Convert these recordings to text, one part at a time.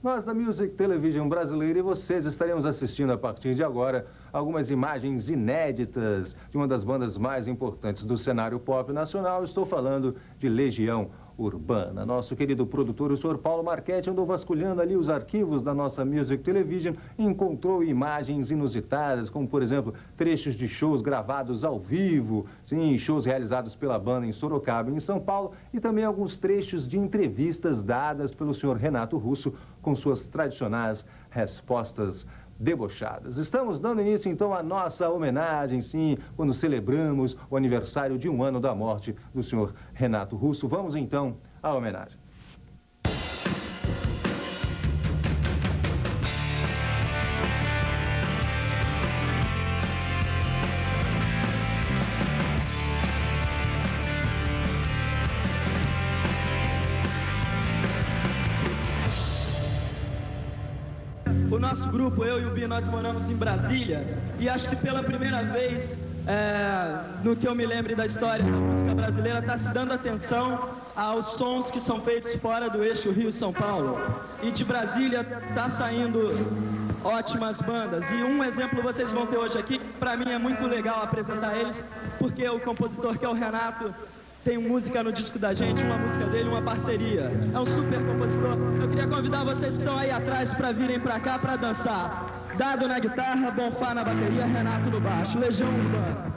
Nós da Music Television Brasileira e vocês estaremos assistindo a partir de agora algumas imagens inéditas de uma das bandas mais importantes do cenário pop nacional. Estou falando de Legião Urbana. Nosso querido produtor, o senhor Paulo Marchetti, andou vasculhando ali os arquivos da nossa Music Television e encontrou imagens inusitadas, como, por exemplo, trechos de shows gravados ao vivo, sim, shows realizados pela banda em Sorocaba e em São Paulo, e também alguns trechos de entrevistas dadas pelo senhor Renato Russo com suas tradicionais respostas debochadas. Estamos dando início, então, à nossa homenagem, sim, quando celebramos o aniversário de 1 ano da morte do senhor Renato Russo. Vamos, então, à homenagem. O nosso grupo, eu e o Bi, nós moramos em Brasília e acho que pela primeira vez, no que eu me lembre da história da música brasileira, está se dando atenção aos sons que são feitos fora do eixo Rio-São Paulo. E de Brasília está saindo ótimas bandas. E um exemplo vocês vão ter hoje aqui, para mim é muito legal apresentar eles, porque o compositor, que é o Renato, tem música no disco da gente, uma música dele, uma parceria. É um super compositor. Eu queria convidar vocês que estão aí atrás para virem para cá para dançar. Dado na guitarra, Bonfá na bateria, Renato no baixo. Legião Urbana.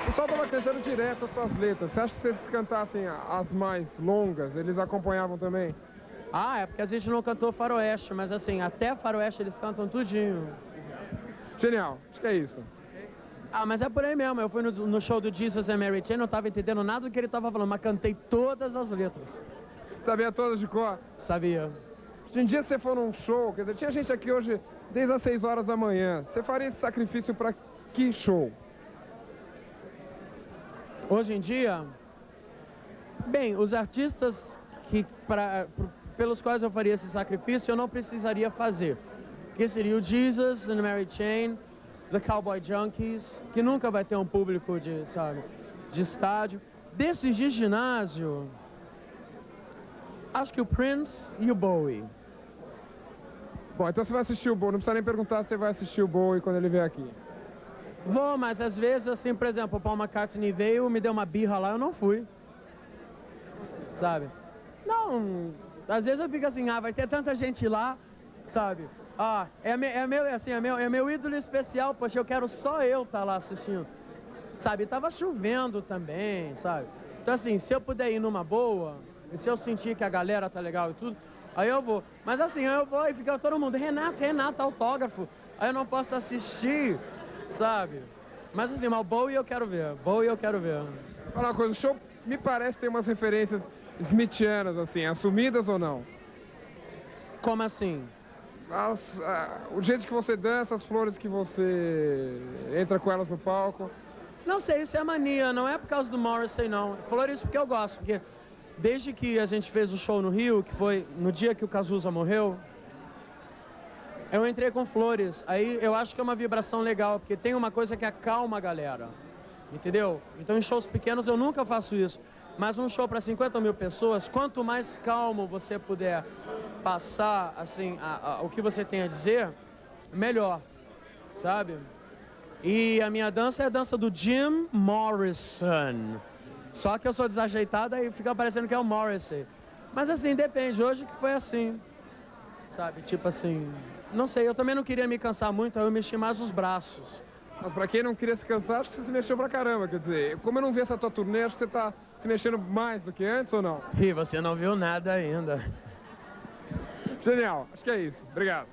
O pessoal estava cantando direto as suas letras. Você acha que se eles cantassem as mais longas, eles acompanhavam também? Ah, é porque a gente não cantou faroeste, mas assim, até faroeste eles cantam tudinho. Genial, acho que é isso. Ah, mas é por aí mesmo. Eu fui no show do Jesus and Mary Chain, não estava entendendo nada do que ele estava falando, mas cantei todas as letras. Sabia todas de cor? Sabia. Hoje em dia, se você for num show, quer dizer, tinha gente aqui hoje desde as 6 horas da manhã. Você faria esse sacrifício para que show? Hoje em dia, bem, os artistas pelos quais eu faria esse sacrifício, eu não precisaria fazer. Que seria o Jesus and Mary Chain, The Cowboy Junkies, que nunca vai ter um público de, sabe, de estádio. Desses de ginásio, acho que o Prince e o Bowie. Bom, então você vai assistir o Bowie, não precisa nem perguntar se você vai assistir o Bowie quando ele vier aqui. Vou, mas às vezes, assim, por exemplo, o Paul McCartney veio, me deu uma birra lá, eu não fui. Sabe? Não, às vezes eu fico assim, vai ter tanta gente lá, sabe? É meu ídolo especial, poxa, eu quero só eu estar lá assistindo. Sabe? Tava chovendo também, sabe? Então assim, se eu puder ir numa boa, e se eu sentir que a galera tá legal e tudo, aí eu vou. Mas assim, eu vou e fica todo mundo, Renato, autógrafo. Aí eu não posso assistir, sabe? Mas assim, o Bowie eu quero ver, Fala uma coisa, o show me parece ter umas referências smithianas, assim, assumidas ou não? Como assim? O jeito que você dança, as flores que você entra com elas no palco. Não sei, isso é mania, não é por causa do Morrissey, não. Flores porque eu gosto, porque desde que a gente fez o show no Rio, que foi no dia que o Cazuza morreu, eu entrei com flores. Aí eu acho que é uma vibração legal, porque tem uma coisa que acalma a galera, entendeu? Então em shows pequenos eu nunca faço isso. Mas um show para 50 mil pessoas, quanto mais calmo você puder passar, assim, o que você tem a dizer, melhor, sabe? E a minha dança é a dança do Jim Morrison. Só que eu sou desajeitada e fica parecendo que é o Morrissey. Mas assim, depende. Hoje que foi assim, sabe? Tipo assim, não sei, eu também não queria me cansar muito, aí eu mexi mais os braços. Mas pra quem não queria se cansar, acho que você se mexeu pra caramba. Quer dizer, como eu não vi essa tua turnê, acho que você tá se mexendo mais do que antes ou não? E você não viu nada ainda. Genial, acho que é isso. Obrigado.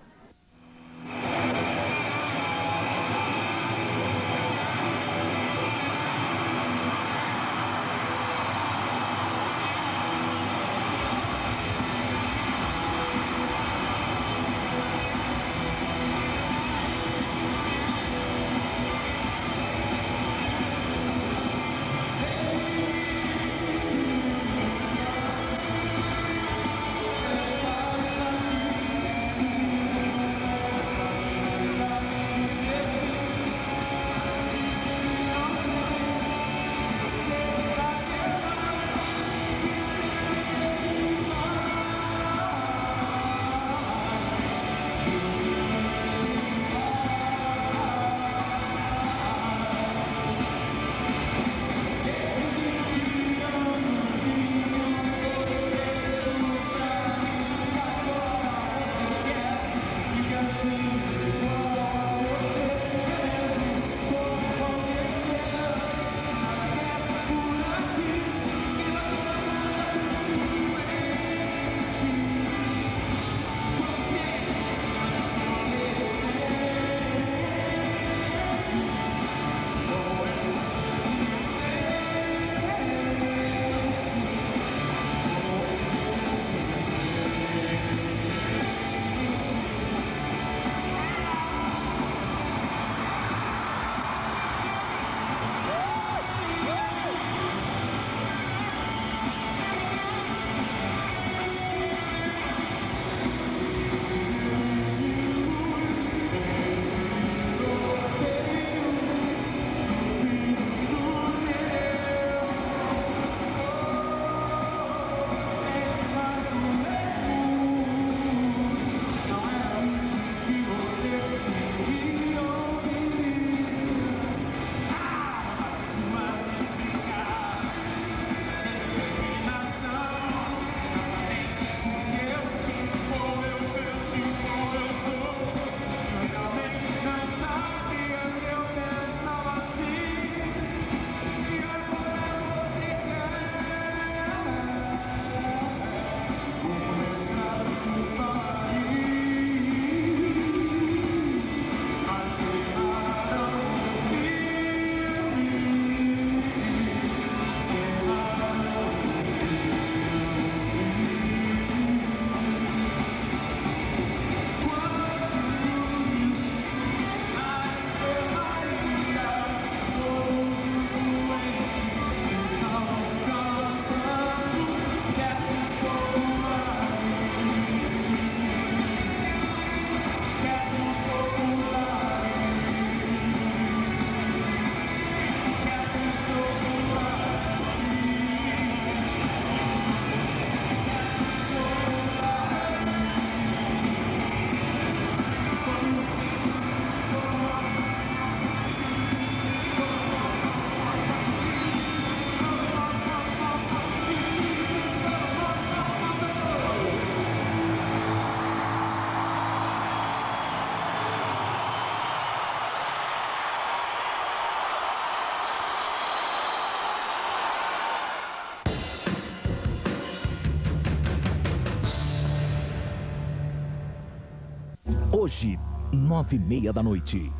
hoje, 9h30 da noite.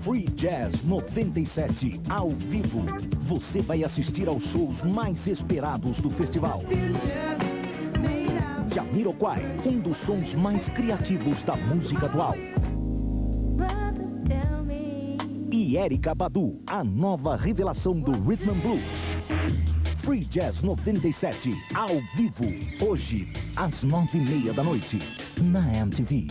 Free Jazz 97, ao vivo. Você vai assistir aos shows mais esperados do festival. Jamiroquai, um dos sons mais criativos da música atual. E Erykah Badu, a nova revelação do Rhythm and Blues. Free Jazz 97, ao vivo, hoje, às 9h30 da noite, na MTV.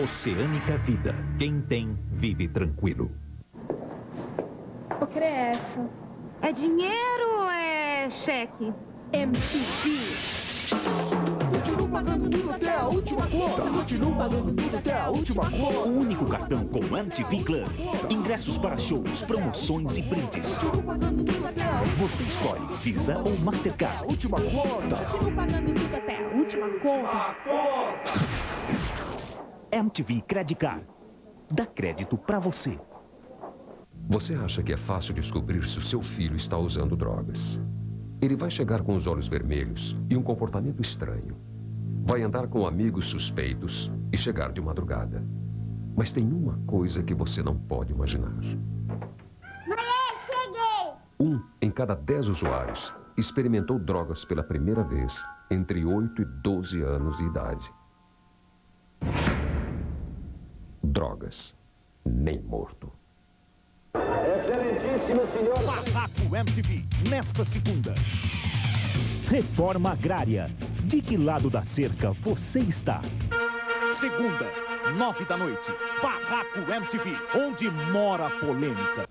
Oceânica Vida. Quem tem, vive tranquilo. O que é essa? É dinheiro ou é cheque? MTV. Continuo pagando tudo até a última conta. Continuo pagando tudo até a última conta. O único cartão com MTV Club. Ingressos para shows, promoções e brindes. Continuo pagando tudo até a Você escolhe Visa ou Mastercard. última conta. Continuo pagando tudo até a última conta. MTV Credit Card. Dá crédito para você. Você acha que é fácil descobrir se o seu filho está usando drogas? Ele vai chegar com os olhos vermelhos e um comportamento estranho. Vai andar com amigos suspeitos e chegar de madrugada. Mas tem uma coisa que você não pode imaginar. Mãe, cheguei! 1 em cada 10 usuários experimentou drogas pela primeira vez entre 8 e 12 anos de idade. Drogas. Nem morto. Excelentíssimo senhor. Barraco MTV, nesta segunda. Reforma agrária. De que lado da cerca você está? Segunda, 9 da noite. Barraco MTV, onde mora a polêmica.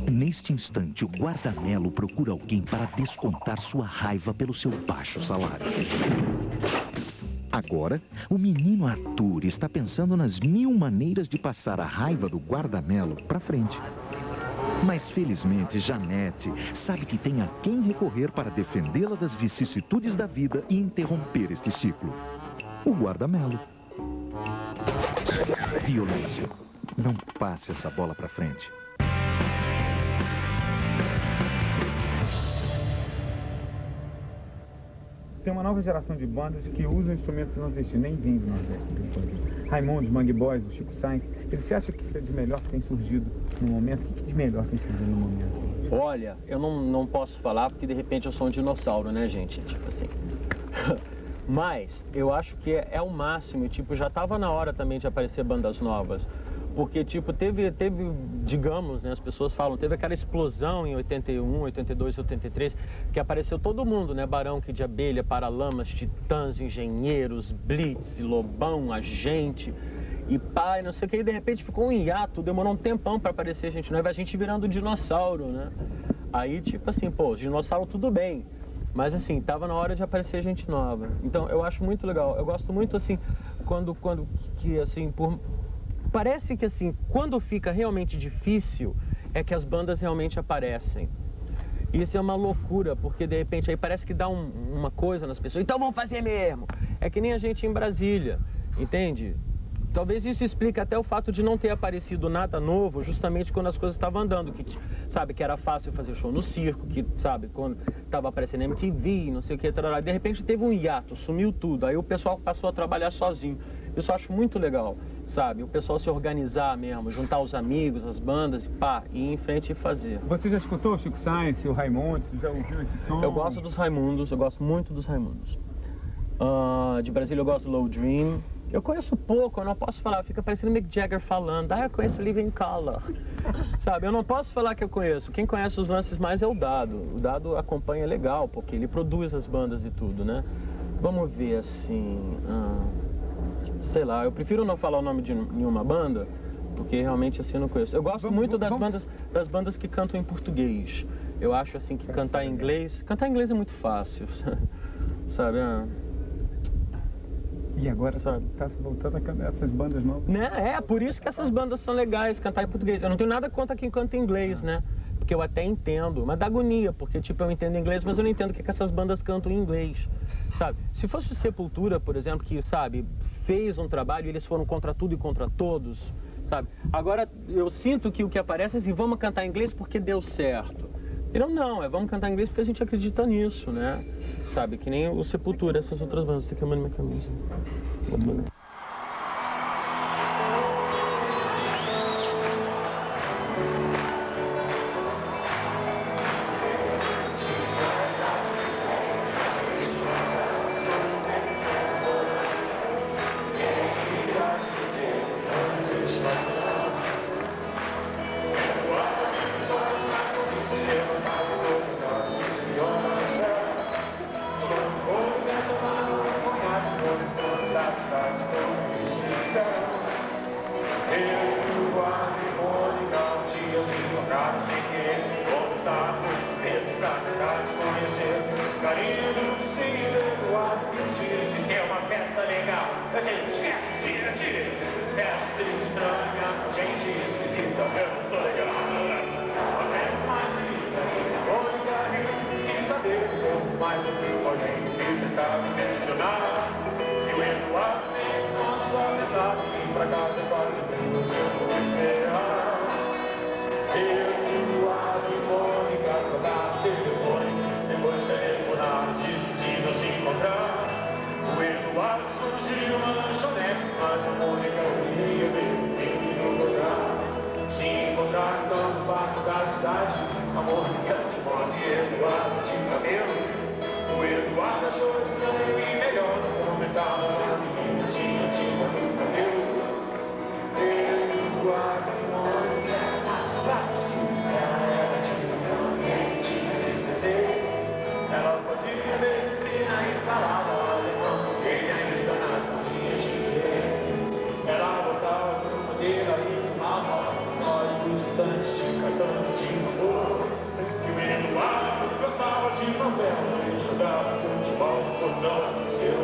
Neste instante, o guarda-melo procura alguém para descontar sua raiva pelo seu baixo salário. Agora, o menino Arthur está pensando nas 1000 maneiras de passar a raiva do guarda-melo para frente. Mas, felizmente, Janete sabe que tem a quem recorrer para defendê-la das vicissitudes da vida e interromper este ciclo. O guarda-melo. Violência. Não passe essa bola para frente. Tem uma nova geração de bandas que usam instrumentos nordestinos, nem vêm do Nordeste. Raimundos, Mangue Boys, o Chico Sainz. Você acha que isso é de melhor que tem surgido no momento? O que de melhor tem surgido no momento? Olha, eu não posso falar porque de repente eu sou um dinossauro, né, gente? Tipo assim. Mas eu acho que é o máximo. Tipo, já estava na hora também de aparecer bandas novas. Porque, tipo, teve, digamos, né, as pessoas falam, teve aquela explosão em 81, 82, 83, que apareceu todo mundo, né, Barão, Kid de Abelha, Paralamas, Titãs, Engenheiros, Blitz, Lobão, Agente, e pai, não sei o que, e de repente ficou um hiato, demorou um tempão para aparecer gente nova, a gente virando dinossauro, né. Aí, tipo assim, pô, os dinossauros tudo bem, mas assim, tava na hora de aparecer gente nova. Então, eu acho muito legal, eu gosto muito, assim, parece que assim, quando fica realmente difícil, é que as bandas realmente aparecem. Isso é uma loucura, porque de repente aí parece que dá uma coisa nas pessoas. Então vamos fazer mesmo. É que nem a gente em Brasília, entende? Talvez isso explique até o fato de não ter aparecido nada novo, justamente quando as coisas estavam andando. Que, sabe, que era fácil fazer show no circo, que, sabe, quando estava aparecendo MTV, não sei o que, de repente teve um hiato, sumiu tudo. Aí o pessoal passou a trabalhar sozinho. Isso eu acho muito legal. sabe? O pessoal se organizar mesmo, juntar os amigos, as bandas, pá, ir em frente e fazer. Você já escutou o Chico Science, o Raimundos? Já ouviu esse som? Eu gosto dos Raimundos, eu gosto muito dos Raimundos. De Brasília eu gosto do Low Dream. Eu conheço pouco, eu não posso falar, fica parecendo Mick Jagger falando, eu conheço Living Colour, sabe? Eu não posso falar que eu conheço, quem conhece os lances mais é o Dado. O Dado acompanha legal, porque ele produz as bandas e tudo, né? Vamos ver, assim, sei lá, eu prefiro não falar o nome de nenhuma banda, porque realmente assim eu não conheço. Eu gosto muito das bandas que cantam em português. Eu acho assim que cantar em inglês é muito fácil, sabe? E agora está se voltando a cantar essas bandas novas. Né? Por isso que essas bandas são legais, cantar em português. Eu não tenho nada contra quem canta em inglês, né? Porque eu até entendo, mas dá agonia, porque tipo, eu entendo inglês, mas eu não entendo o que essas bandas cantam em inglês, sabe? Se fosse Sepultura, por exemplo, que, sabe, fez um trabalho e eles foram contra tudo e contra todos, sabe? Agora, eu sinto que o que aparece é assim, vamos cantar em inglês porque deu certo. Não, vamos cantar em inglês porque a gente acredita nisso, né? Sabe, que nem o Sepultura, essas outras bandas. Você queimando minha camisa. Gostava de novela e jogava futebol de cordão.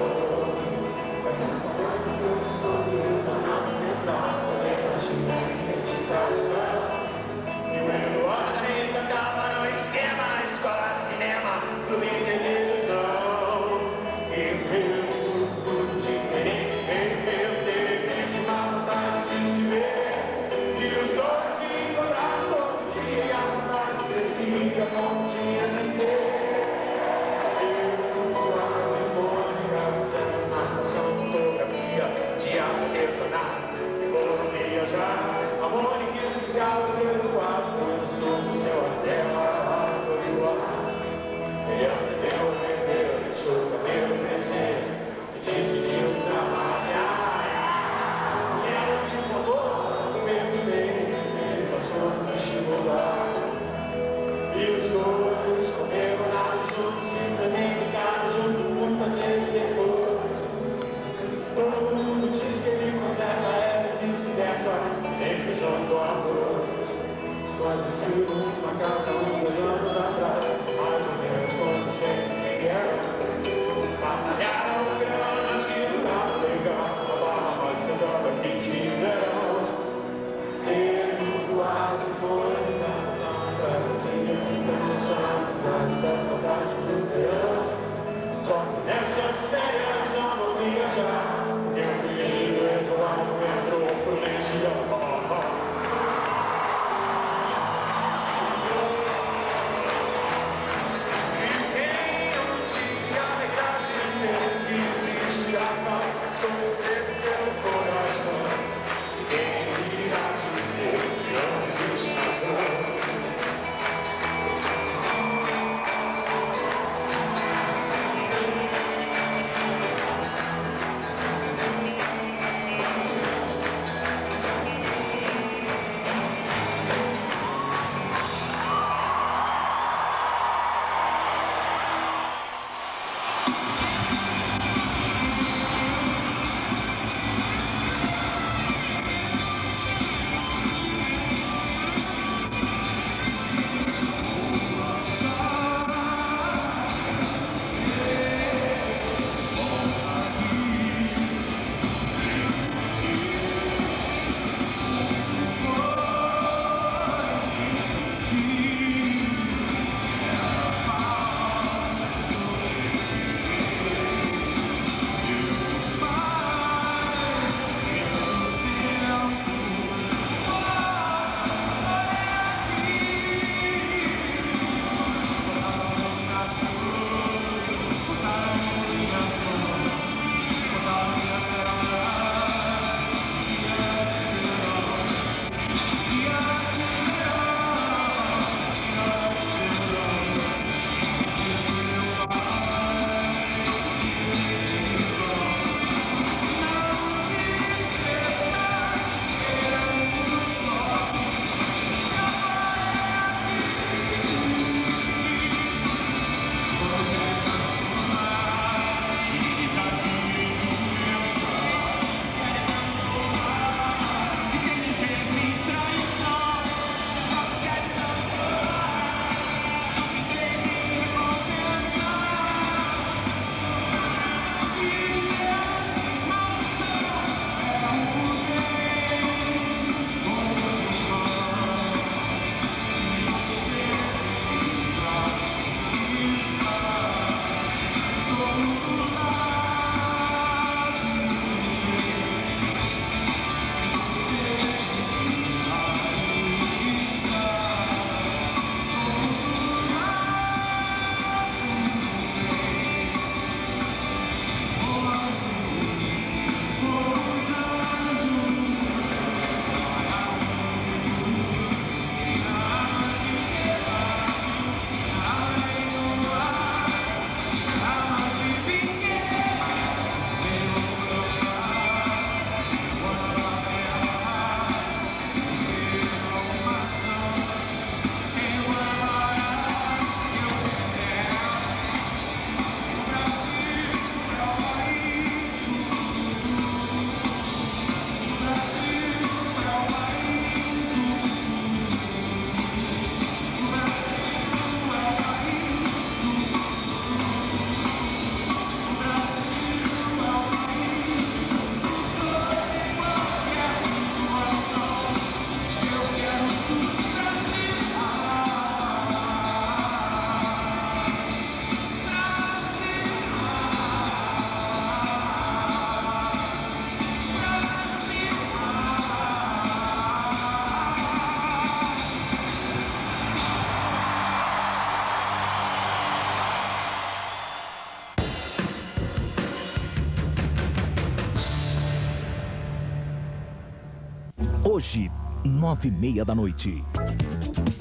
hoje, 9h30 da noite.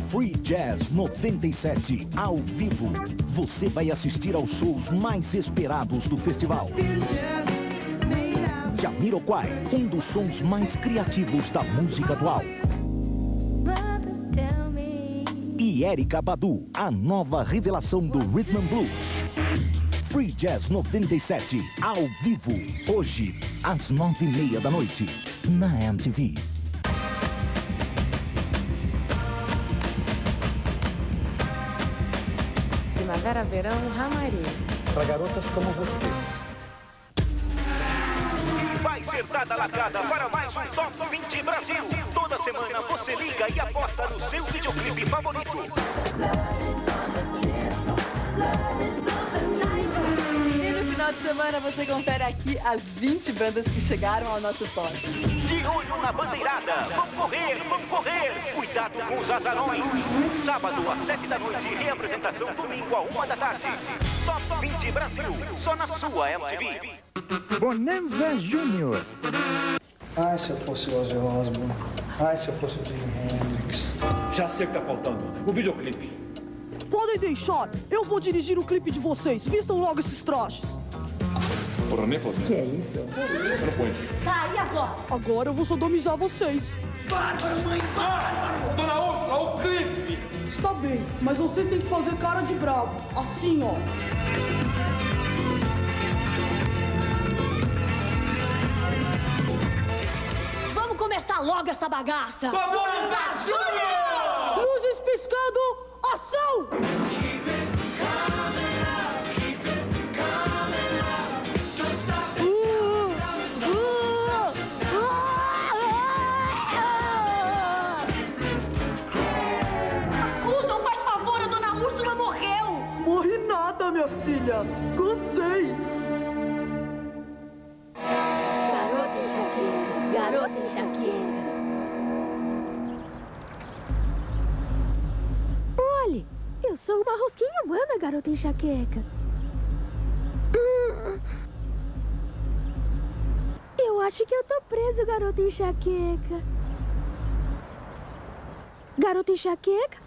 Free Jazz 97, ao vivo. Você vai assistir aos shows mais esperados do festival. Jamiroquai, um dos sons mais criativos da música atual. E Erykah Badu, a nova revelação do Rhythm and Blues. Free Jazz 97, ao vivo, hoje, às 9h30 da noite, na MTV. Primavera, verão, Ramaria. Para garotas como você. Vai ser dada lacrada para mais um Top 20 Brasil. Toda semana você liga e aposta no seu videoclipe favorito. E no final de semana você confere aqui as 20 bandas que chegaram ao nosso top. De olho na bandeirada. Vamos correr, vamos correr. Cuidado com os azarões. Sábado às 7 da noite. Reapresentação domingo à 1 da tarde. Top 20 Brasil. Só na sua MTV. Bonanza Júnior. Ai, se eu fosse o Ozzy Osbourne. Ai, se eu fosse o Jimi Hendrix. Já sei o que tá faltando. O videoclipe. Podem deixar. Eu vou dirigir o clipe de vocês. Vistam logo esses trajes. Porra, nem fosse. Que é isso? Eu não conheço. Tá, e agora? Agora eu vou sodomizar vocês. Bárbara, mãe, Bárbara! Dona Úrsula, o clipe! Está bem, mas vocês têm que fazer cara de bravo. Assim, ó. Vamos começar logo essa bagaça! Bonanza Júnior! Luzes piscando, ação! Acudam, faz favor, a dona Úrsula morreu! Morri nada, minha filha. Gostei. Garota enxaqueira, garota enxaqueira. Olhe, eu sou uma rosquinha humana, garota enxaqueca. Eu acho que eu tô preso, garota enxaqueca. Garota enxaqueca?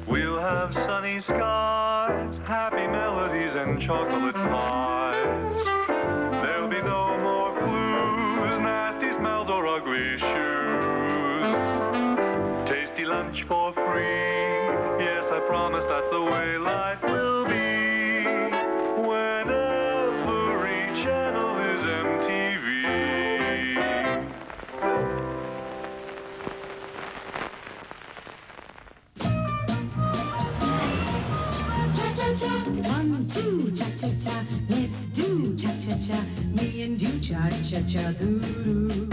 We'll have sunny skies, happy melodies and chocolate pies. There'll be no more flus, nasty smells or ugly shoes. Tasty lunch for free, yes, I promise that's the way life will be. When every channel is MTV. One, two, cha-cha-cha, let's do cha-cha-cha, me and you cha-cha-cha, doo-doo.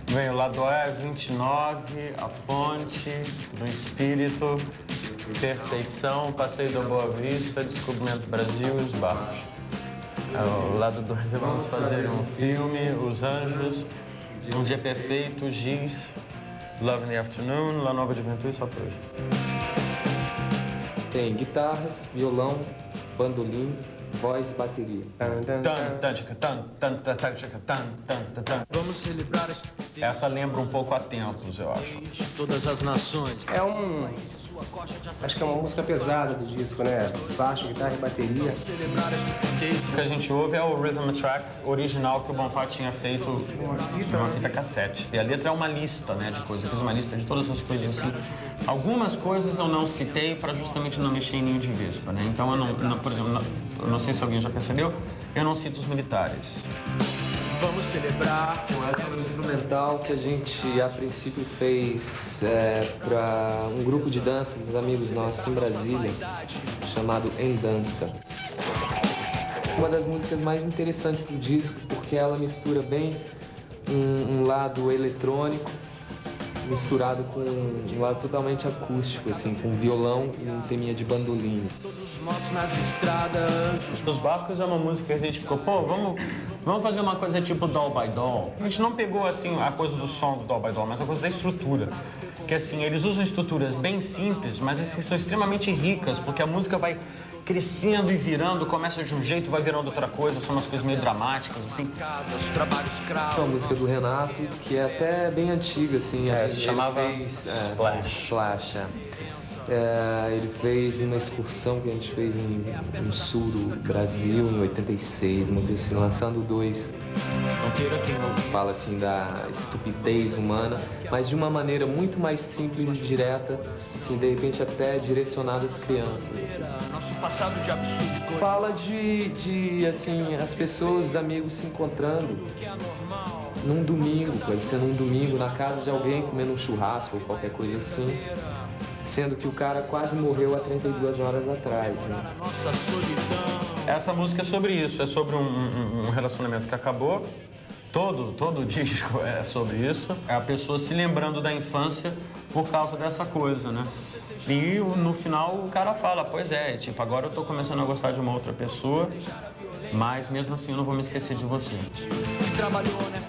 Vem o lado A, 29, a Ponte do Espírito, Perfeição, Passeio da Boa Vista, Descobrimento Brasil e os Barcos. O lado 2 vamos fazer um filme, Os Anjos, Um Dia Perfeito, Giz, Love in the Afternoon, La Nova Juventude, só por hoje. Tem guitarras, violão, bandolim, voz, bateria. Vamos celebrar. Essa lembra um pouco a Tempos, eu acho. Todas as nações. Acho que é uma música pesada do disco, né? Baixo, guitarra e bateria. O que a gente ouve é o rhythm track original que o Bonfá tinha feito numa fita cassete. E a letra é uma lista, né, de coisas. Eu fiz uma lista de todas as coisas assim. Algumas coisas eu não citei para justamente não mexer em ninho de vespa, né? Então eu não, por exemplo, eu não sei se alguém já percebeu, eu não cito os militares. Vamos celebrar. Essa é um instrumental que a gente, a princípio, fez para um grupo de dança dos amigos nossos em Brasília, chamado Em Dança. Uma das músicas mais interessantes do disco, porque ela mistura bem um lado eletrônico, misturado com um lado totalmente acústico, assim, com violão e um teminha de bandolim. motos nas estradas. Os Barcos é uma música que a gente ficou, pô, vamos fazer uma coisa tipo Doll by Doll. A gente não pegou, assim, a coisa do som do Doll by Doll, mas a coisa da estrutura. Que, assim, eles usam estruturas bem simples, mas, assim, são extremamente ricas, porque a música vai crescendo e virando, começa de um jeito, vai virando outra coisa, são umas coisas meio dramáticas, assim. É uma música do Renato, que é até bem antiga, assim. Se chamava Splash. Ele fez uma excursão que a gente fez no sul do Brasil, em 86, uma vez assim, lançando 2. Fala assim da estupidez humana, mas de uma maneira muito mais simples e direta, assim, de repente até direcionada às crianças. Nosso passado de absurdo. Fala de assim, as pessoas, os amigos se encontrando num domingo, pode ser num domingo, na casa de alguém, comendo um churrasco ou qualquer coisa assim. Sendo que o cara quase morreu há 32 horas atrás, né? Essa música é sobre isso, é sobre um relacionamento que acabou. Todo disco é sobre isso. É a pessoa se lembrando da infância por causa dessa coisa, né? E no final o cara fala, pois é, tipo, agora eu tô começando a gostar de uma outra pessoa, mas mesmo assim eu não vou me esquecer de você.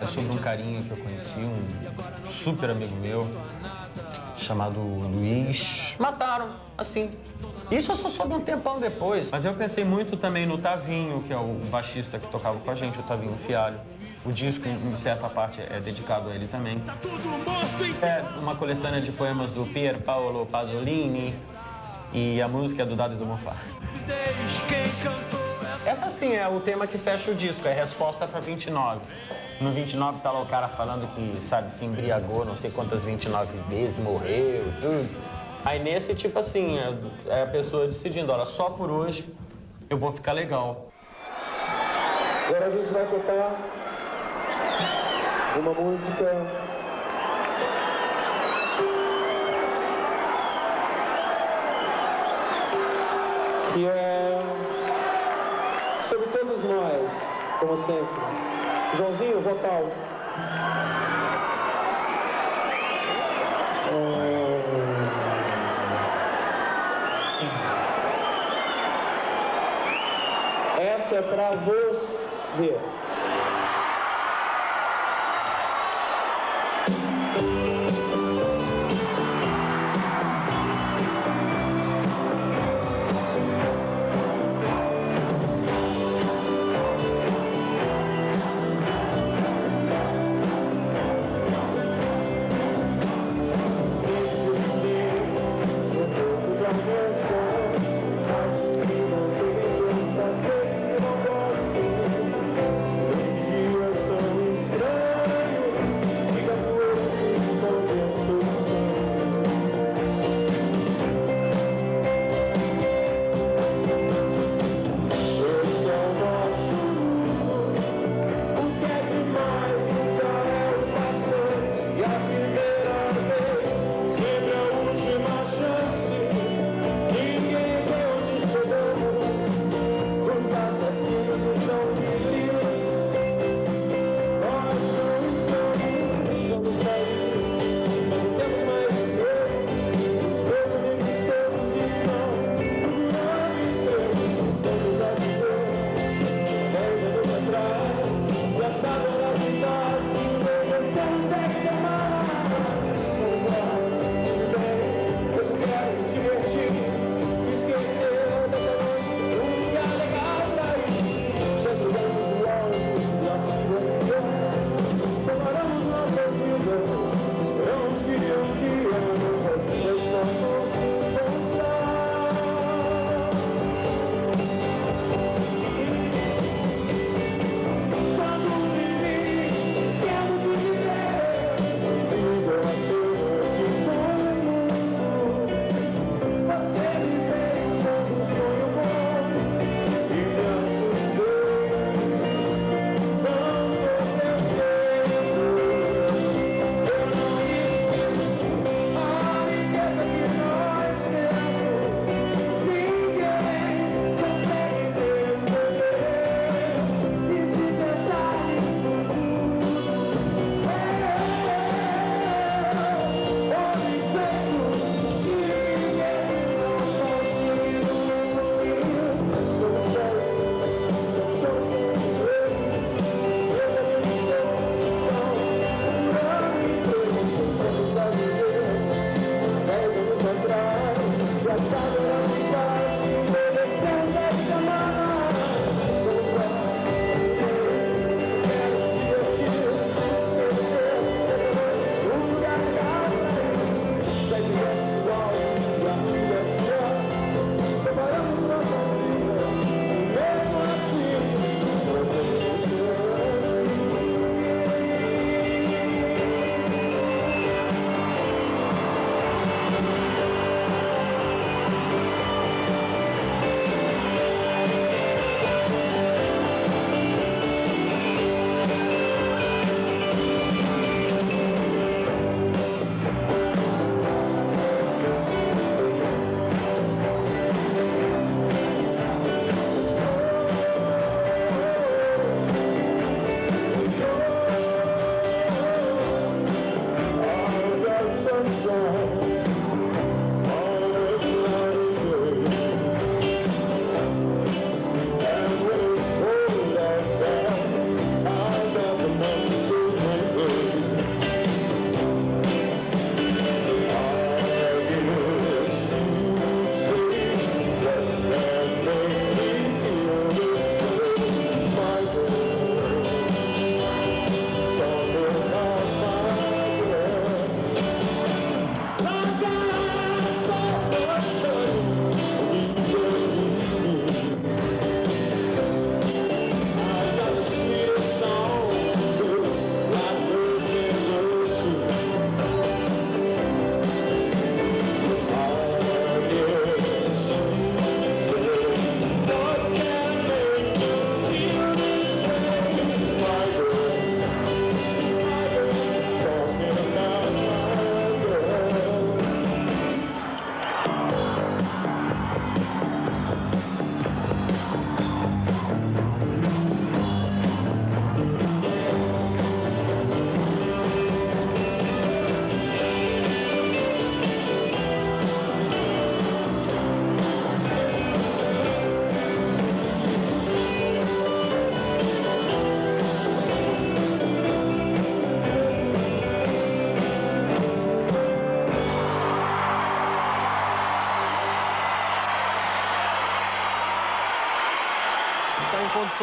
É sobre um carinha que eu conheci, um super amigo meu, chamado Luiz. Mataram, assim. Isso eu só soube um tempão depois. Mas eu pensei muito também no Tavinho, que é o baixista que tocava com a gente, o Tavinho Fialho. O disco, em certa parte, é dedicado a ele também. É uma coletânea de poemas do Pier Paolo Pasolini e a música é do Dado e do Mofá. Essa, sim, é o tema que fecha o disco, é Resposta para 29. No 29 tá lá o cara falando que, sabe, se embriagou não sei quantas 29 vezes, morreu, tudo. Aí nesse, tipo assim, é a pessoa decidindo, olha, só por hoje eu vou ficar legal. Agora a gente vai tocar uma música que é sobre todos nós, como sempre. Joãozinho, vocal. Essa é pra você.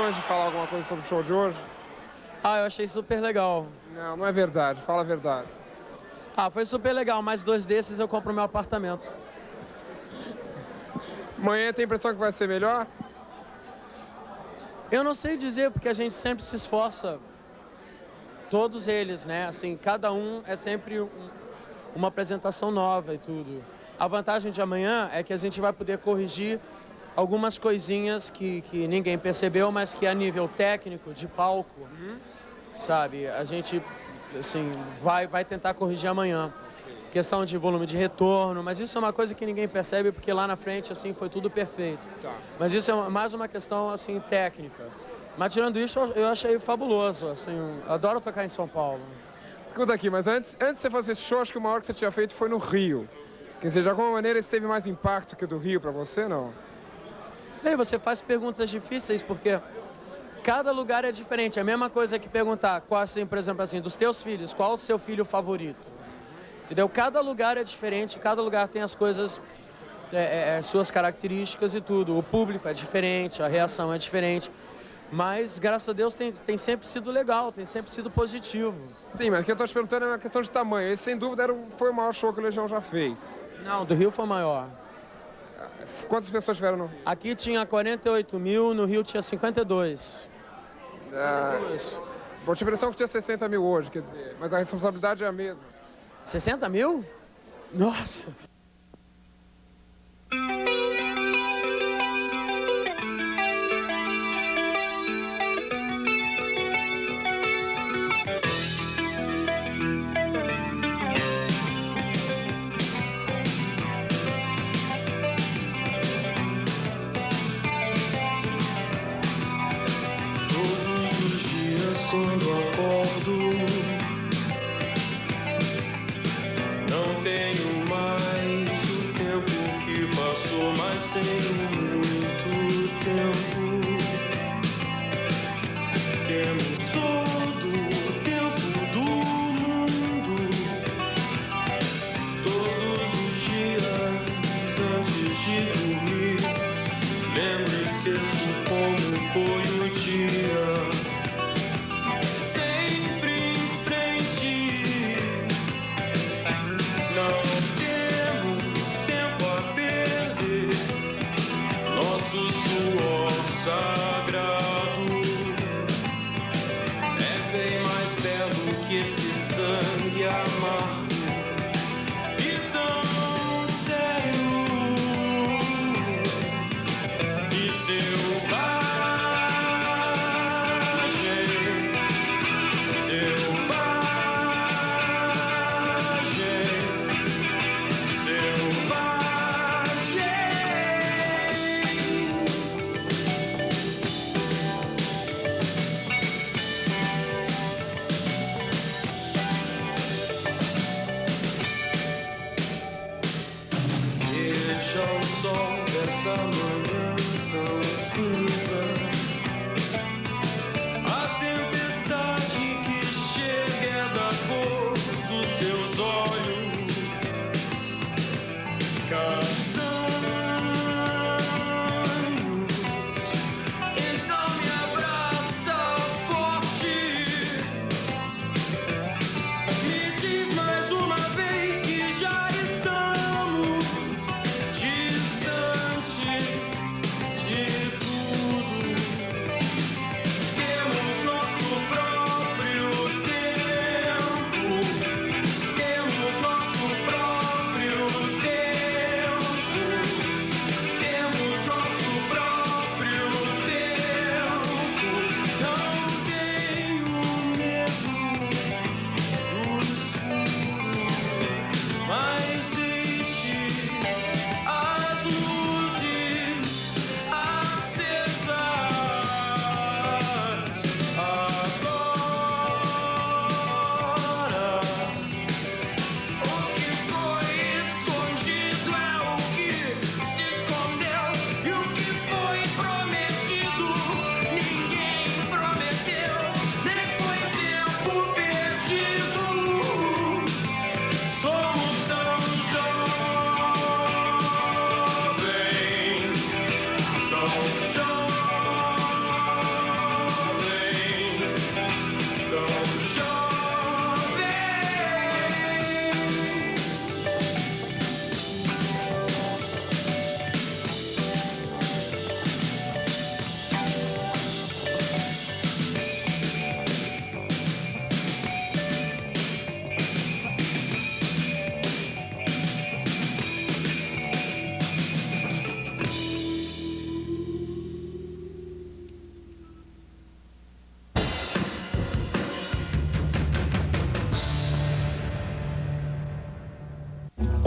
impressões de falar alguma coisa sobre o show de hoje? Ah, eu achei super legal. Não, não é verdade. Fala a verdade. Ah, foi super legal. Mais 2 desses eu compro meu apartamento. Amanhã tem a impressão que vai ser melhor? Eu não sei dizer, porque a gente sempre se esforça. Todos eles, né? Assim, cada um é sempre uma apresentação nova e tudo. A vantagem de amanhã é que a gente vai poder corrigir algumas coisinhas que ninguém percebeu, mas que a nível técnico, de palco, sabe? A gente, assim, vai tentar corrigir amanhã. Questão de volume de retorno, mas isso é uma coisa que ninguém percebe, porque lá na frente, assim, foi tudo perfeito. Tá. Mas isso é mais uma questão, assim, técnica. Mas tirando isso, eu achei fabuloso, assim, adoro tocar em São Paulo. Escuta aqui, mas antes de você fazer esse show, acho que o maior que você tinha feito foi no Rio. Quer dizer, de alguma maneira, esse teve mais impacto que o do Rio pra você, não? Bem, você faz perguntas difíceis, porque cada lugar é diferente. É a mesma coisa que perguntar, qual, assim, por exemplo, assim, dos teus filhos, qual o seu filho favorito? Entendeu? Cada lugar é diferente, cada lugar tem as coisas, suas características e tudo. O público é diferente, a reação é diferente. Mas, graças a Deus, tem sempre sido legal, tem sempre sido positivo. Sim, mas o que eu estou te perguntando é uma questão de tamanho. Esse, sem dúvida, foi o maior show que o Legião já fez. Não, do Rio foi maior. Quantas pessoas tiveram no Rio? Aqui tinha 48 mil, no Rio tinha 52. Bom, tinha a impressão que tinha 60 mil hoje, quer dizer, mas a responsabilidade é a mesma. 60 mil? Nossa! Quando acordo, não tenho mais o tempo que passou, mas tenho muito tempo. Temos todo o tempo do mundo, todos os dias antes de dormir. Lembro e esqueço como foi o dia.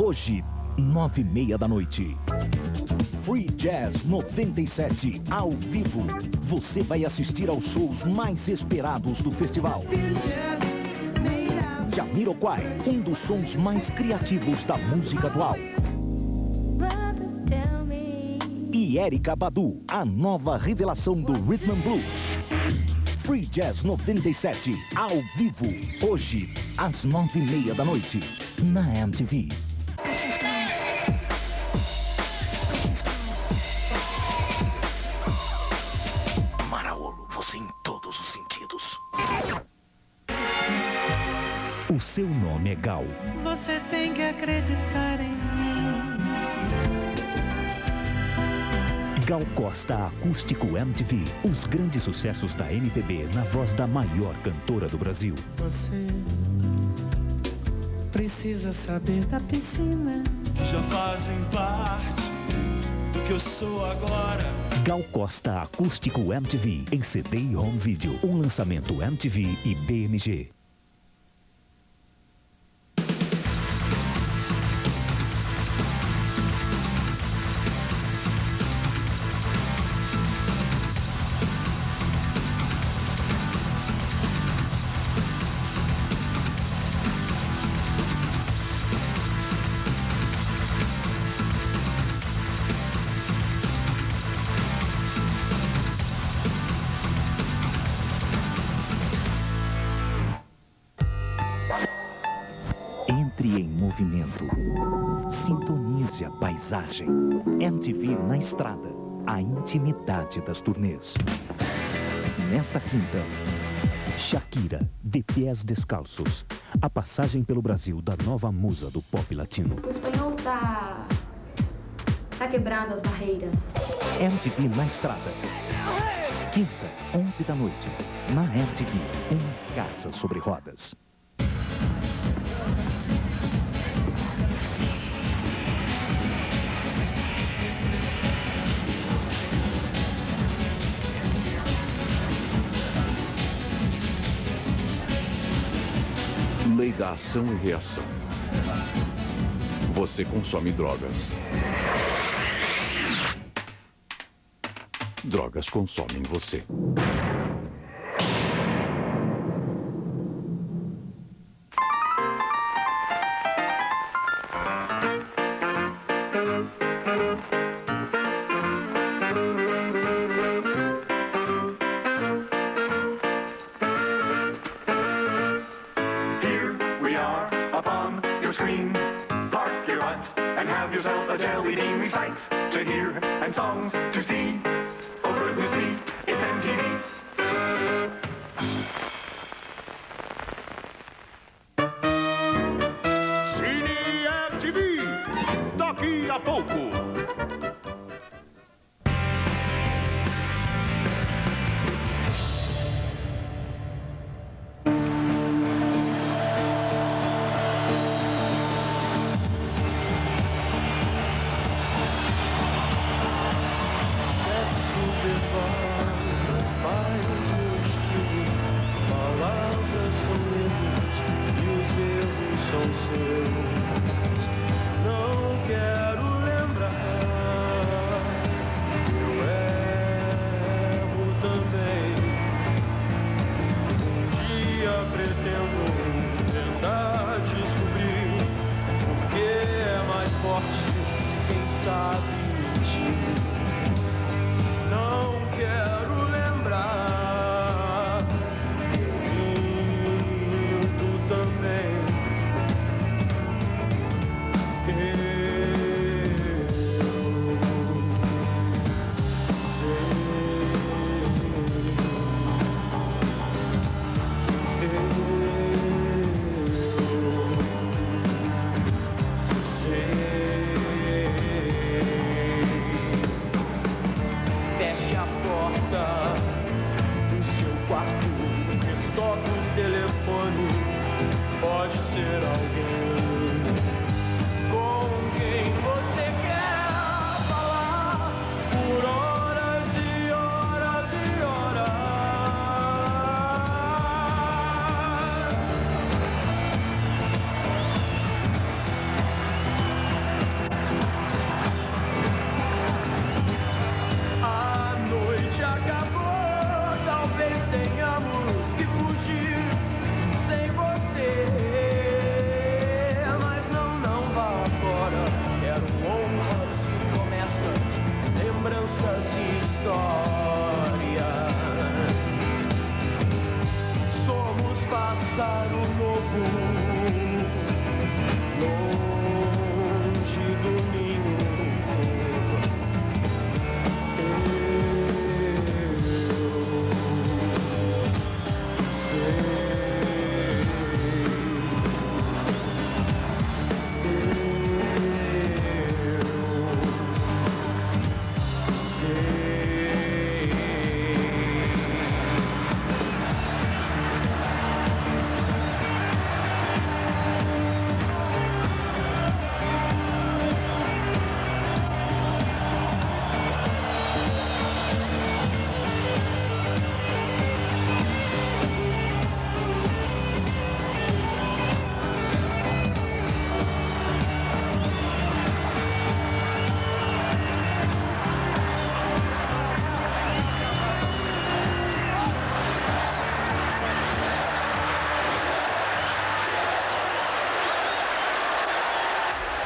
hoje, 9h30 da noite. Free Jazz 97, ao vivo. Você vai assistir aos shows mais esperados do festival. Jamiroquai, um dos sons mais criativos da música atual. E Erykah Badu, a nova revelação do Rhythm and Blues. Free Jazz 97, ao vivo, hoje, às 9h30 da noite, na MTV. Maraolo, você em todos os sentidos. O seu nome é Gal. Você tem que acreditar em mim. Gal Costa Acústico MTV. Os grandes sucessos da MPB na voz da maior cantora do Brasil. Você precisa saber da piscina. Já fazem parte do que eu sou agora. Gal Costa Acústico MTV. Em CD e home video. Um lançamento MTV e BMG. Entre em movimento. Sintonize a paisagem. MTV na estrada. A intimidade das turnês. Nesta quinta, Shakira, de pés descalços. A passagem pelo Brasil da nova musa do pop latino. O espanhol tá quebrando as barreiras. MTV na estrada. Quinta, 11 da noite. Na MTV, uma casa sobre rodas. Lei da ação e reação. Você consome drogas. Drogas consomem você.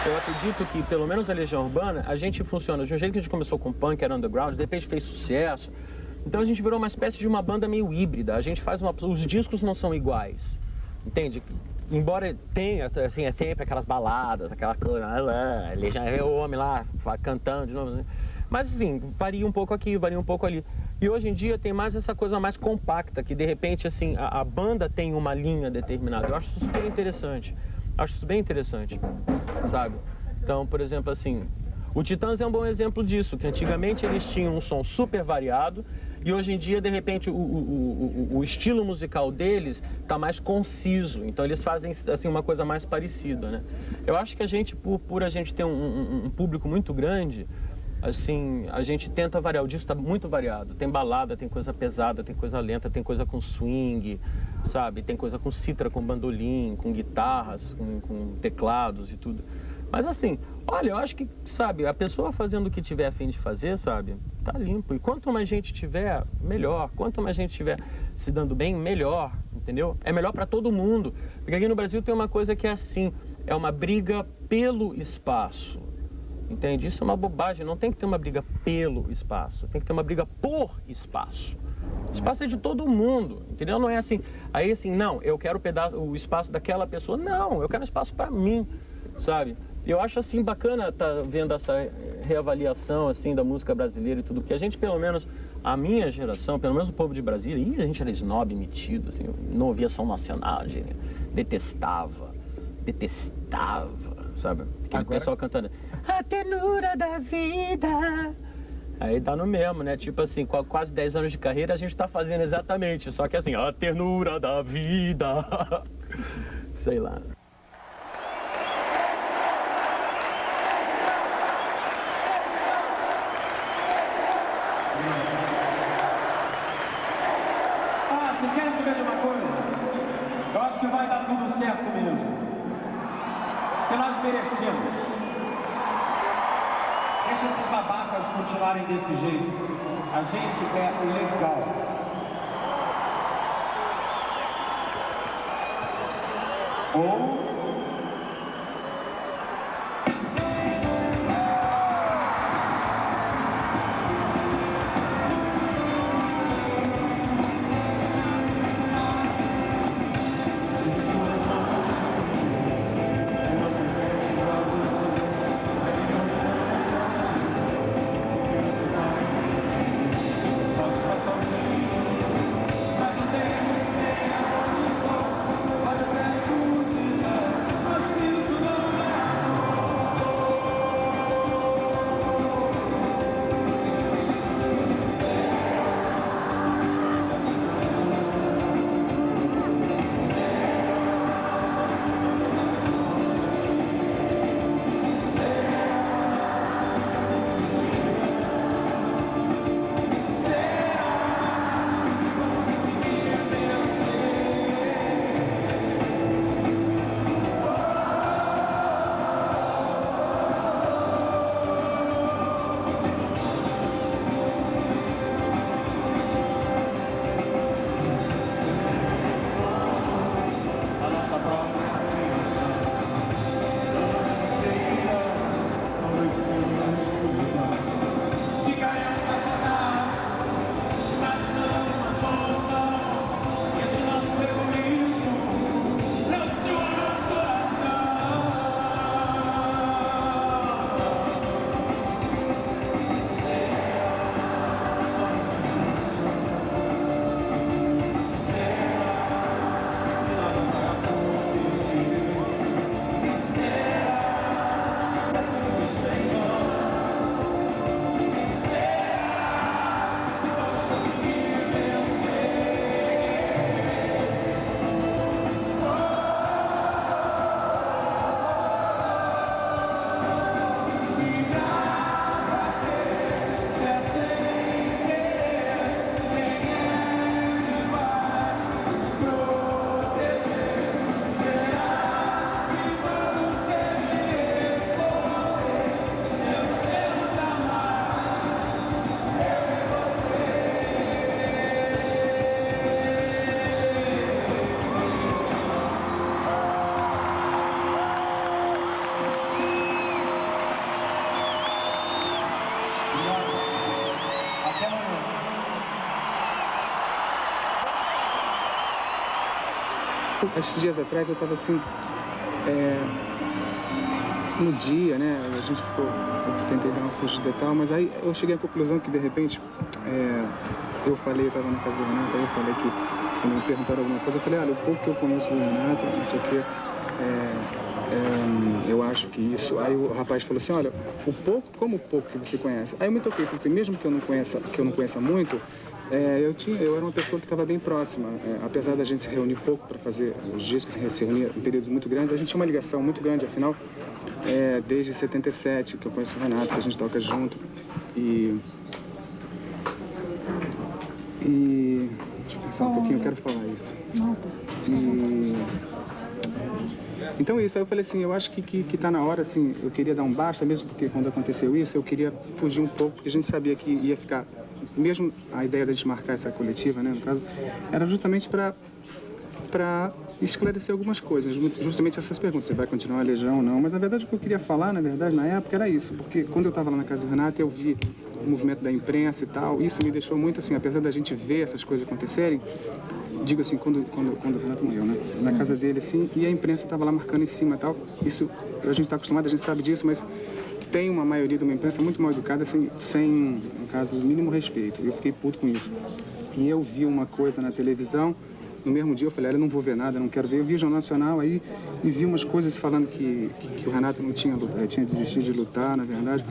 Eu acredito que, pelo menos a Legião Urbana, a gente funciona de um jeito que a gente começou com punk, era underground, de repente fez sucesso. Então a gente virou uma espécie de uma banda meio híbrida. A gente faz os discos não são iguais, entende? Embora tenha, assim, é sempre aquelas baladas, aquela coisa, ele já é o homem lá, cantando de novo, né? Mas assim, varia um pouco aqui, varia um pouco ali. E hoje em dia tem mais essa coisa mais compacta, que de repente, assim, a banda tem uma linha determinada. Eu acho isso super interessante, acho isso bem interessante, sabe? Então, por exemplo, assim, o Titãs é um bom exemplo disso, que antigamente eles tinham um som super variado, e hoje em dia, de repente, o estilo musical deles está mais conciso. Então, eles fazem, assim, uma coisa mais parecida, né? Eu acho que a gente, por a gente ter um público muito grande, assim, a gente tenta variar. O disco está muito variado. Tem balada, tem coisa pesada, tem coisa lenta, tem coisa com swing, sabe? Tem coisa com cítara, com bandolim, com guitarras, com teclados e tudo. Mas assim, olha, eu acho que, sabe, a pessoa fazendo o que tiver a fim de fazer, sabe, tá limpo. E quanto mais gente tiver, melhor. Quanto mais gente tiver se dando bem, melhor, entendeu? É melhor para todo mundo. Porque aqui no Brasil tem uma coisa que é assim, é uma briga pelo espaço. Entende? Isso é uma bobagem, não tem que ter uma briga pelo espaço, tem que ter uma briga por espaço. O espaço é de todo mundo, entendeu? Não é assim, aí assim, não, eu quero o espaço daquela pessoa. Não, eu quero espaço para mim, sabe? Eu acho assim bacana estar vendo essa reavaliação assim da música brasileira e tudo, porque a gente, pelo menos a minha geração, pelo menos o povo de Brasília, a gente era snob metido, assim, não ouvia som nacional, gente, detestava, sabe? Aquele pessoal cantando a ternura da vida. Aí dá no mesmo, né? Tipo assim, com quase 10 anos de carreira a gente tá fazendo exatamente, só que assim, a ternura da vida. Sei lá. Vocês querem saber de uma coisa? Eu acho que vai dar tudo certo mesmo. Porque nós merecemos. Deixa esses babacas continuarem desse jeito. A gente é legal. Ou... esses dias atrás eu estava assim, no dia, né, a gente ficou, eu tentei dar uma fugida e tal, mas aí eu cheguei à conclusão que de repente, eu estava na casa do Renato, aí eu falei que, quando me perguntaram alguma coisa, eu falei, olha, o pouco que eu conheço do Renato, não sei o quê, eu acho que isso... Aí o rapaz falou assim, olha, como o pouco que você conhece? Aí eu me toquei, falei assim, mesmo que eu não conheça muito, eu era uma pessoa que estava bem próxima. Apesar da gente se reunir pouco para fazer os discos, se reunir em períodos muito grandes, a gente tinha uma ligação muito grande, afinal, desde 77, que eu conheço o Renato, que a gente toca junto. Deixa eu pensar um pouquinho, eu quero falar isso. Então isso, aí eu falei assim, eu acho que tá na hora, assim, eu queria dar um basta, mesmo porque quando aconteceu isso, eu queria fugir um pouco, porque a gente sabia que ia ficar, mesmo a ideia de desmarcar essa coletiva, né, no caso, era justamente para esclarecer algumas coisas, justamente essas perguntas, você vai continuar a Legião ou não, mas na verdade o que eu queria falar, na verdade, na época era isso, porque quando eu estava lá na casa do Renato, eu vi o movimento da imprensa e tal, isso me deixou muito assim, apesar da gente ver essas coisas acontecerem, digo assim, quando o Renato morreu, né? Na casa dele, assim, e a imprensa estava lá marcando em cima e tal. Isso, a gente está acostumado, a gente sabe disso, mas tem uma maioria de uma imprensa muito mal educada, sem no caso, o mínimo respeito. Eu fiquei puto com isso. E eu vi uma coisa na televisão, no mesmo dia eu falei, eu não vou ver nada, não quero ver. Eu vi o Jornal Nacional aí e vi umas coisas falando que o Renato não tinha desistido de lutar, na verdade.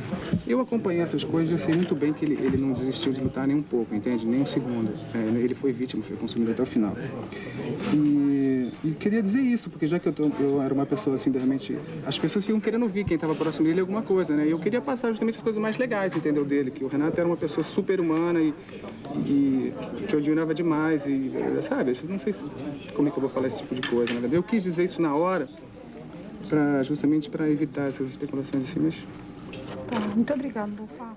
Eu acompanhei essas coisas e eu sei muito bem que ele não desistiu de lutar nem um pouco, entende? Nem um segundo. Ele foi vítima, foi consumido até o final. E queria dizer isso, porque já que eu era uma pessoa assim, realmente, as pessoas ficam querendo ouvir quem estava próximo dele alguma coisa, né? E eu queria passar justamente as coisas mais legais, entendeu, dele, que o Renato era uma pessoa super humana e que eu admirava demais e, sabe, não sei como é que eu vou falar esse tipo de coisa, na verdade. Eu quis dizer isso na hora, justamente para evitar essas especulações assim, mas... Tá, muito obrigada, vou falar.